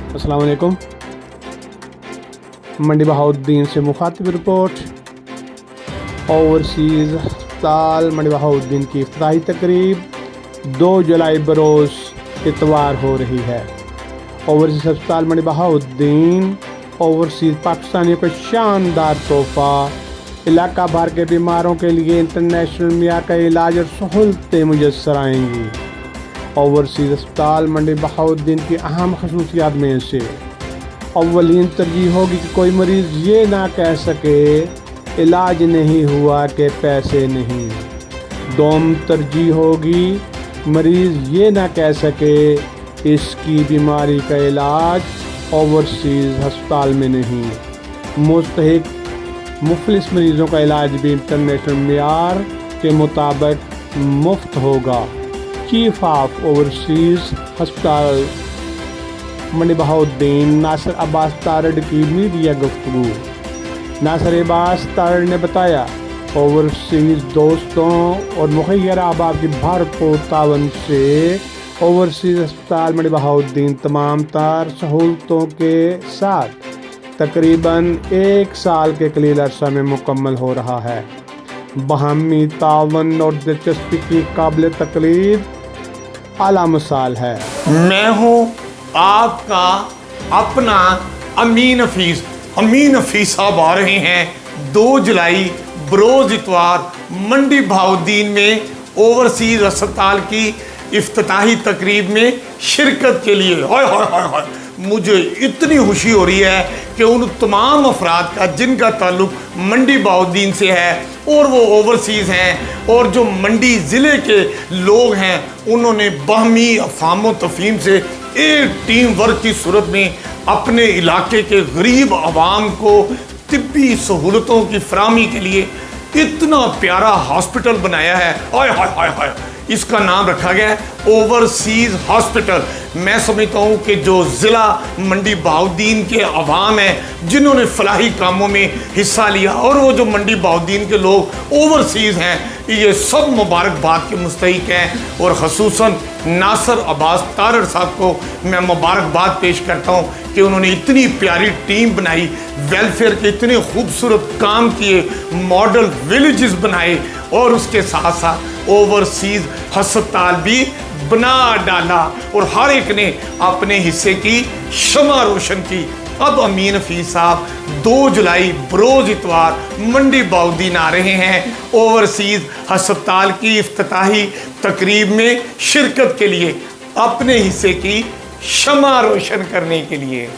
अस्सलाम वालेकुम। मंडी बहाउद्दीन से मुखातिब रिपोर्ट। ओवरसीज़ अस्पताल मंडी बहाउद्दीन की इफ्तिताही तकरीब 2 जुलाई बरोज़ इतवार हो रही है। ओवरसीज़ अस्पताल मंडी बहाउद्दीन ओवरसीज़ पाकिस्तानियों को शानदार तोहफा, इलाका भर के बीमारों के लिए इंटरनेशनल मियार का इलाज और सहूलतें मुयस्सर आएंगी। ओवरसीज़ अस्पताल मंडी बहाउद्दीन की अहम खसूसियात में से अव्वलीन तरजीह होगी कि कोई मरीज़ ये ना कह सके इलाज नहीं हुआ कि पैसे नहीं। दोम तरजीह होगी मरीज़ ये ना कह सके इसकी बीमारी का इलाज ओवरसीज़ अस्पताल में नहीं। मुस्तहिक मुफलिस मरीज़ों का इलाज भी इंटरनेशनल मियार के मुताबिक मुफ्त होगा। चीफ ऑफ ओवरसीज़ अस्पताल मंडी बहाउद्दीन नासिर अब्बास तारड़ की मीडिया गुफ्तगू। नासिर अब्बास तारड़ ने बताया, ओवरसीज़ दोस्तों और मुखैर अहबाब की भरपूर तावन से ओवरसीज़ अस्पताल मंडी बहाउद्दीन तमाम तार सहूलतों के साथ तकरीबन 1 साल के कलील अरसा में मुकम्मल हो रहा है। बाहमी तावन और दिलचस्पी की काबिल तकलीद आला मिसाल है। मैं हूँ आपका अपना अमीन हफीज साहब आ रहे हैं 2 जुलाई बरोज इतवार मंडी बहाउद्दीन में ओवरसीज़ अस्पताल की इफ्तिताही तकरीब में शिरकत के लिए। हाय हाय हाय हाय, मुझे इतनी खुशी हो रही है कि उन तमाम अफराद का जिनका ताल्लुक मंडी बहाउद्दीन से है और वो ओवरसीज़ हैं और जो मंडी ज़िले के लोग हैं, उन्होंने बाहमी अफ़ाम तफ़हीम से एक टीम वर्क की सूरत में अपने इलाके के गरीब आवाम को तिब्बी सहूलतों की फराहमी के लिए इतना प्यारा हॉस्पिटल बनाया है। हाय हाय हाय हाय, इसका नाम रखा गया है ओवरसीज़ हॉस्पिटल। मैं समझता हूँ कि जो ज़िला मंडी बहाउद्दीन के अवाम हैं जिन्होंने फलाही कामों में हिस्सा लिया और वो जो मंडी बहाउद्दीन के लोग ओवरसीज़ हैं, ये सब मुबारकबाद के मुस्तहिक हैं। और ख़ुसूसन नासिर अब्बास तारड़ साहब को मैं मुबारकबाद पेश करता हूँ कि उन्होंने इतनी प्यारी टीम बनाई, वेलफेयर के इतने खूबसूरत काम किए, मॉडल विलेजेस बनाए और उसके साथ साथ ओवरसीज़ अस्पताल भी बना डाला और हर एक ने अपने हिस्से की शमा रोशन की। अब अमीन हफीज साहब 2 जुलाई बरोज इतवार मंडी बहाउद्दीन आ रहे हैं ओवरसीज़ अस्पताल की इफ्तिताही तकरीब में शिरकत के लिए, अपने हिस्से की शमा रोशन करने के लिए।